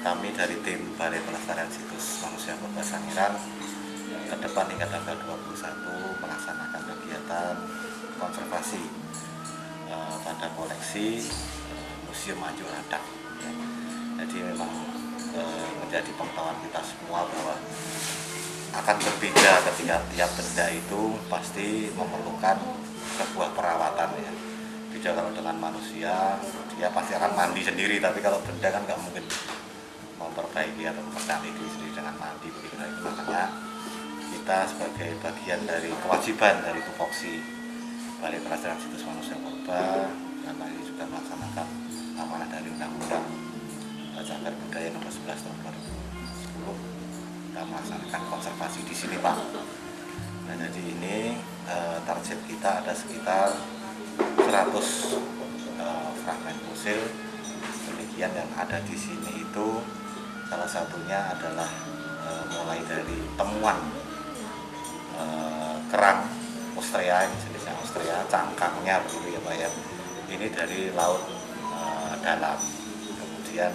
kami dari tim Balai Pelestarian Situs Manusia Purba Sangiran ke depan hingga tanggal 21 melaksanakan kegiatan konservasi pada koleksi Museum Anjuk Hadak. Jadi memang menjadi pengetahuan kita semua bahwa akan berbeda ketika tiap benda itu pasti memerlukan sebuah perawatan ya. Beda kalau dengan manusia, dia pasti akan mandi sendiri, tapi kalau benda kan nggak mungkin memperbaiki atau mempercantik diri sendiri dengan mandi begitu. Nah, makanya kita sebagai bagian dari kewajiban dari tupoksi Balai Pelestarian Situs Manusia Purba karena ini sudah melaksanakan amanah dari Undang-Undang Cagar Budaya Nomor 11 Tahun 2010, kita melaksanakan konservasi di sini, Pak. Nah, jadi ini target kita ada sekitar 100 fragmen fosil. Demikian yang ada di sini itu salah satunya adalah mulai dari temuan kerang Ostrea, ini jenisnya Ostrea, cangkangnya begitu ya Pak ya. Ini dari laut dalam. Kemudian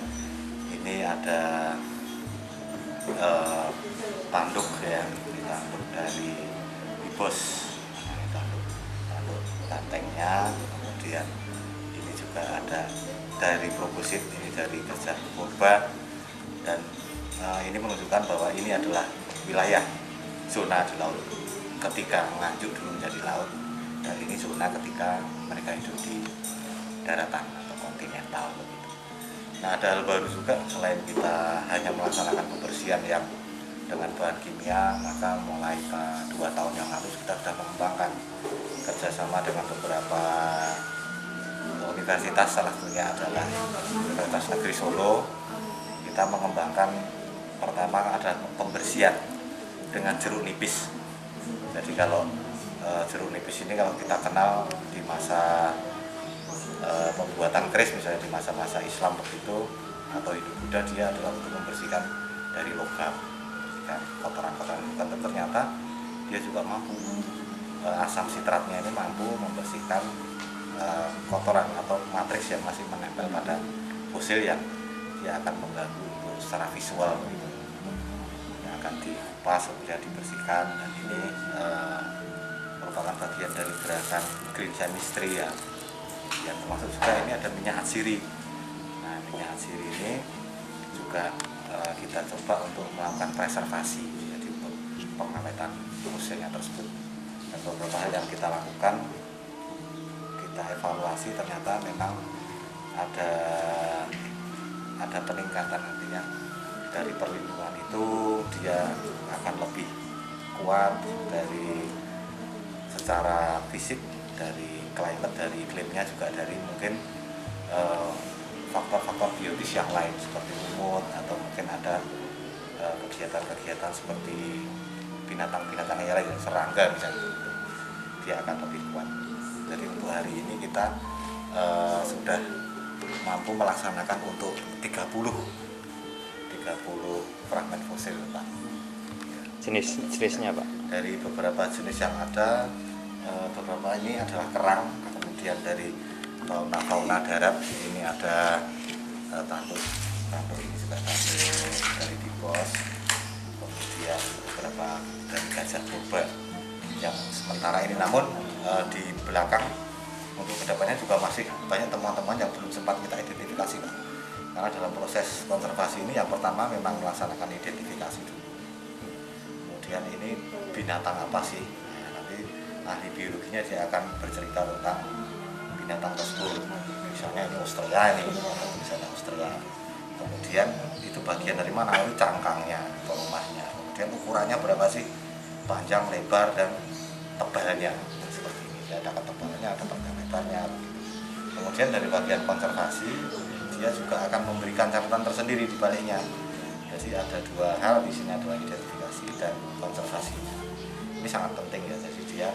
ini ada tanduk ya, ini tanduk dari ibos, tanduk bantengnya. Kemudian ini juga ada dari proposit, ini dari gajah purba, dan ini menunjukkan bahwa ini adalah wilayah zona di laut ketika Nganjuk dulu menjadi laut, dan ini zona ketika mereka hidup di daratan atau kontinental begitu. Nah, ada hal baru juga, selain kita hanya melaksanakan pembersihan yang dengan bahan kimia, maka mulai 2 tahun yang lalu kita sudah mengembangkan kerjasama dengan beberapa universitas, salah satunya adalah Universitas Negeri Solo. Kita mengembangkan pertama ada pembersihan dengan jeruk nipis. Jadi kalau jeruk nipis ini kalau kita kenal di masa pembuatan keris, misalnya di masa-masa Islam begitu atau hidup Buddha, dia adalah untuk membersihkan dari logam, kotoran-kotoran. Dan ternyata dia juga mampu, asam sitratnya ini mampu membersihkan kotoran atau matriks yang masih menempel pada fosil yang dia akan mengganggu secara visual begitu. Yang akan dikupas kemudian dibersihkan, dan ini merupakan bagian dari gerakan green chemistry ya. Yang termasuk juga ini ada minyak atsiri. Nah, minyak atsiri ini juga kita coba untuk melakukan preservasi, jadi untuk pengawetan fosilnya tersebut. Dan beberapa hal yang kita lakukan, kita evaluasi, ternyata memang ada peningkatan, artinya dari perlindungan itu dia akan lebih kuat dari secara fisik, dari climate, dari iklimnya, juga dari mungkin faktor-faktor biologis yang lain seperti lumut atau mungkin ada kegiatan-kegiatan seperti binatang-binatang yang lain, serangga misalnya, dia akan lebih kuat. Jadi untuk hari ini kita sudah mampu melaksanakan untuk 30 fragmen fosil, Pak. Jenisnya Pak? Dari beberapa jenis yang ada, beberapa ini adalah kerang, kemudian dari fauna darat, ini ada tanduk ini juga tanduk dari dibos, kemudian beberapa dari gajah purba yang sementara ini. Namun di belakang untuk kedepannya juga masih banyak temuan-temuan yang belum sempat kita identifikasi, Pak. Karena dalam proses konservasi ini yang pertama memang melaksanakan identifikasi dulu. Kemudian ini binatang apa sih? Nah, nanti ahli biologinya dia akan bercerita tentang binatang tersebut. Misalnya ini Ostrea, ini misalnya Ostrea. Kemudian itu bagian dari mana? Ini cangkangnya atau rumahnya. Kemudian ukurannya berapa sih? Panjang, lebar, dan tebalnya. Seperti ini. Ada ketebalannya, ada panjang lebarnya. Kemudian dari bagian konservasi, dia juga akan memberikan catatan tersendiri di baliknya. Jadi ada 2 hal di sini, adalah identifikasi dan konservasi. Ini sangat penting ya. Jadi dia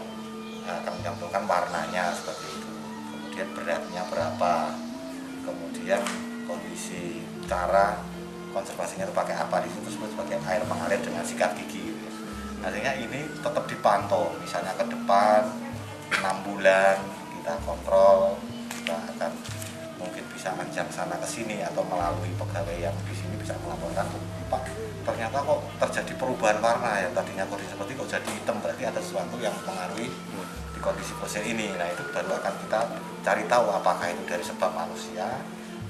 akan mencantumkan warnanya seperti itu. Kemudian beratnya berapa. Kemudian kondisi cara konservasinya itu pakai apa, di situ disebut sebagai air mengalir dengan sikat gigi. Artinya ini tetap dipantau. Misalnya ke depan 6 bulan kita kontrol, kita akan mungkin bisa bisa ajang sana ke sini atau melalui pegawai yang di sini bisa melaporkan, Pak, ternyata kok terjadi perubahan warna ya, tadinya kondisi seperti kok jadi hitam, berarti ada sesuatu yang mempengaruhi di kondisi fosil ini. Nah itu baru akan kita cari tahu apakah itu dari sebab manusia,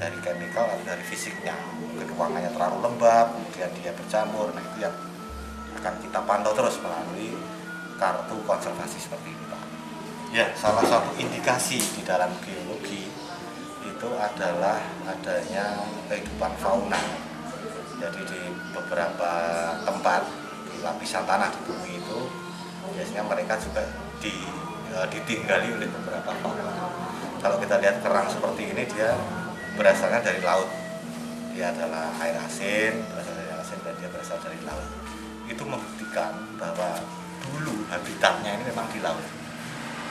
dari chemical atau dari fisiknya. Mungkin ruangannya terlalu lembab, kemudian dia berjamur. Nah itu yang akan kita pantau terus melalui kartu konservasi seperti ini, Pak. Ya, salah satu indikasi di dalam geologi itu adalah adanya kehidupan fauna. Jadi di beberapa tempat di lapisan tanah di bumi itu biasanya mereka juga ditinggali oleh beberapa fauna. Kalau kita lihat kerang seperti ini, dia berasalnya dari laut. Dia adalah air asin, berasal dari air asin dan dia berasal dari laut. Itu membuktikan bahwa dulu habitatnya ini memang di laut.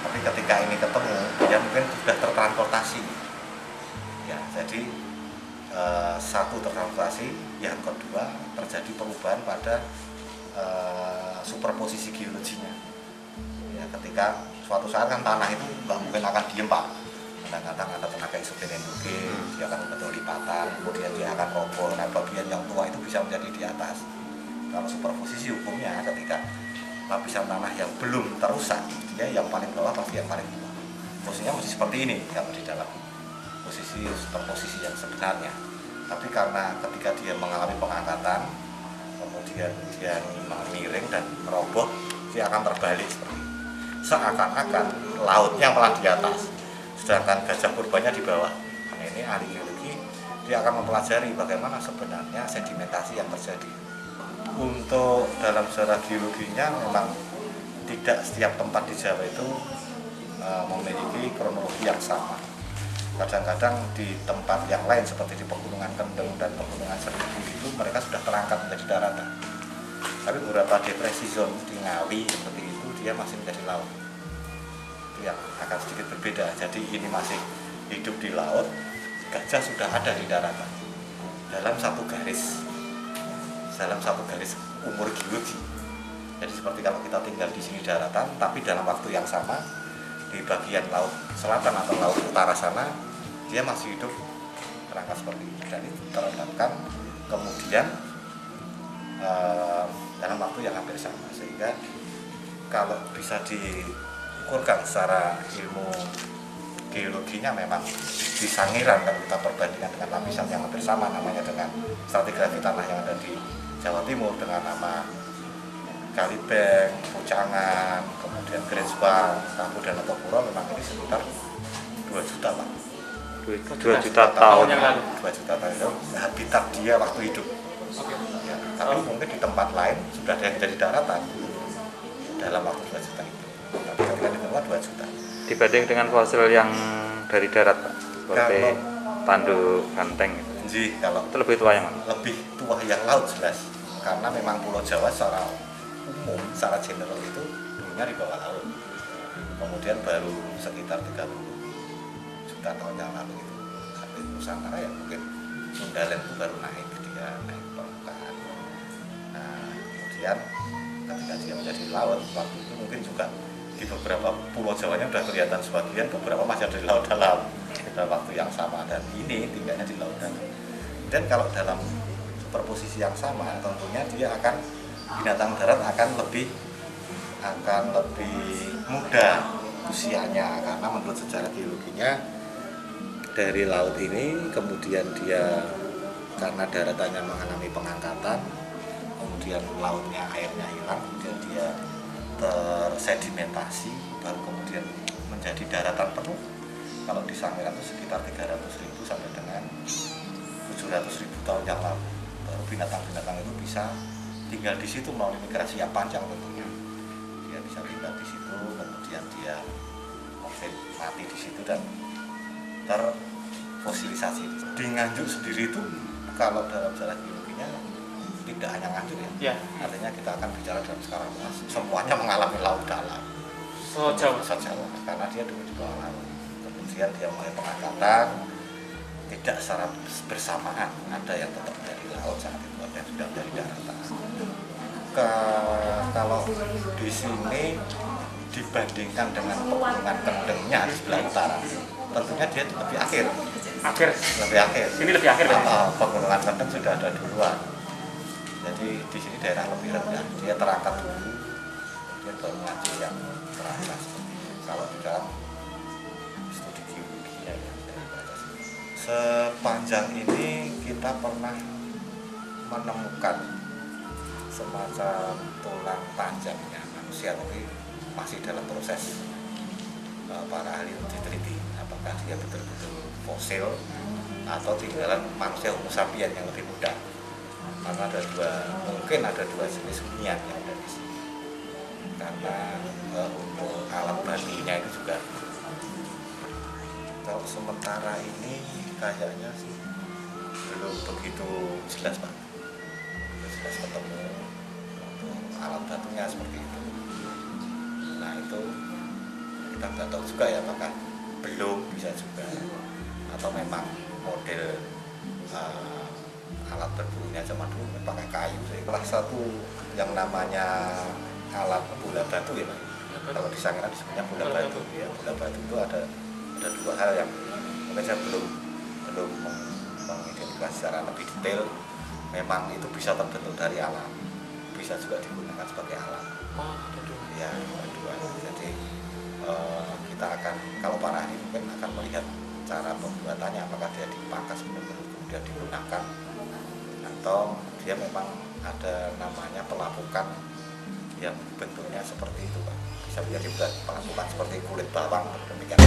Tapi ketika ini ketemu, dia mungkin sudah tertransportasi. Ya, jadi satu tertransportasi, yang kedua terjadi perubahan pada superposisi geologinya. Ya, ketika suatu saat kan tanah itu nggak mungkin akan diem, Pak. Kadang-kadang ada tenaga eksogen endogen, dia akan membentuk lipatan, kemudian dia akan roboh. Nah, bagian yang tua itu bisa menjadi di atas. Kalau superposisi hukumnya ketika lapisan tanah yang belum terusak, dia yang paling bawah pasti yang paling bawah. Posisinya mesti seperti ini kalau di dalam posisi superposisi yang sebenarnya. Tapi karena ketika dia mengalami pengangkatan, kemudian dia miring dan meroboh, dia akan terbalik seperti ini. Seakan-akan lautnya malah di atas, sedangkan gajah purbanya di bawah. Nah, ini ahli geologi, dia akan mempelajari bagaimana sebenarnya sedimentasi yang terjadi. Untuk dalam sejarah geologinya memang tidak setiap tempat di Jawa itu memiliki kronologi yang sama. Kadang-kadang di tempat yang lain seperti di Pegunungan Kendeng dan Pegunungan Seribu itu mereka sudah terangkat menjadi daratan. Tapi beberapa depresi zone di Ngawi seperti itu dia masih menjadi laut. Itu yang akan sedikit berbeda. Jadi ini masih hidup di laut, gajah sudah ada di daratan dalam satu garis umur geologi. Jadi seperti kalau kita tinggal di sini daratan, tapi dalam waktu yang sama di bagian laut selatan atau laut utara sana dia masih hidup terangkat seperti ini. Dan itu terendapkan kemudian dalam waktu yang hampir sama, sehingga kalau bisa diukurkan secara ilmu geologinya memang di Sangiran kalau kita perbandingkan dengan lapisan yang hampir sama namanya dengan stratigrafi tanah yang ada di Jawa Timur dengan nama Kalibeng, Pucangan, kemudian Grensbang, Tampu dan Atopuro, memang ini sekitar 2 juta, Pak. 2 juta tahun yang lalu. 2 juta tahun itu habitat dia waktu hidup. Ya, tapi mungkin di tempat lain sudah ada yang jadi daratan dalam waktu 2 juta itu. Tapi ketika ditemukan 2 juta. Dibanding dengan fosil yang dari darat, Pak, seperti Tanduk Ganteng. Jadi kalau itu lebih tua yang mana? Lebih tua yang laut jelas. Karena memang Pulau Jawa secara umum, secara general itu dulunya di bawah laut. Kemudian baru sekitar 30 juta tahun yang lalu itu sampai Nusantara ya mungkin Sundaland itu baru naik permukaan. Nah kemudian ketika dia menjadi laut waktu itu mungkin juga di beberapa pulau Jawanya sudah kelihatan sebagian, beberapa masih ada di laut dalam dalam waktu yang sama, dan ini tinggalnya di laut dalam. Dan kalau dalam superposisi yang sama tentunya dia akan binatang darat akan lebih muda usianya, karena menurut sejarah geologinya dari laut ini kemudian dia karena daratannya mengalami pengangkatan, kemudian lautnya airnya hilang, kemudian dia tersedimentasi, baru kemudian menjadi daratan penuh. Kalau di Sangiran itu sekitar 300.000 sampai dengan 700.000 tahun yang lalu, baru binatang-binatang itu bisa tinggal di situ melalui migrasi yang panjang tentunya. Dia bisa tinggal di situ, kemudian dia mungkin mati di situ dan terfosilisasi. Di Nganjuk sendiri itu kalau dalam sejarah geologinya tidak hanya Nganjuk ya. Artinya kita akan bicara dalam skala luas. Semuanya mengalami laut dalam. Jawa. Karena dia dulu di bawah laut. Kemudian dia mulai pengangkatan, tidak secara bersamaan, ada yang tetap dari laut saat itu, ada yang sudah dari daratan. Kalau di sini dibandingkan dengan Pegunungan Kendengnya di sebelah utara, tentunya dia lebih akhir. Akhir. lebih akhir. Sini lebih akhir berarti. Pegunungan Kendeng sudah ada duluan. Jadi di sini daerah lebih rendah, dia terangkat dulu, kemudian baru maju yang teratas. Kalau di dalam studi geologi ya, dari Pancasila. Sepanjang ini kita pernah menemukan semacam tulang panjangnya manusia, tapi masih dalam proses para ahli untuk diteliti apakah dia betul-betul fosil atau tinggalan manusia Homo sapiens yang lebih muda. Karena mungkin ada dua jenis hunian yang ada di sini. Karena untuk alat batunya itu juga, kalau sementara ini kayaknya sih belum begitu jelas Pak. Belum jelas ketemu untuk alat batunya seperti itu. Nah itu kita nggak tahu juga ya apakah belum bisa juga atau memang model alat berburunya zaman dulu pakai kayu. Salah satu yang namanya alat bola batu ya Pak. Kalau di Sangiran disebutnya bola batu ya. Bola batu itu ada dua hal yang mungkin saya belum mengidentifikasi secara lebih detail. Memang itu bisa terbentuk dari alam, bisa juga digunakan sebagai alat. Ya, dua. Jadi kita akan, kalau para ahli mungkin akan melihat cara pembuatannya, apakah dia dipangkas kemudian digunakan atau dia memang ada namanya pelapukan yang bentuknya seperti itu Pak. Bisa menjadi pelapukan seperti kulit bawang demikian.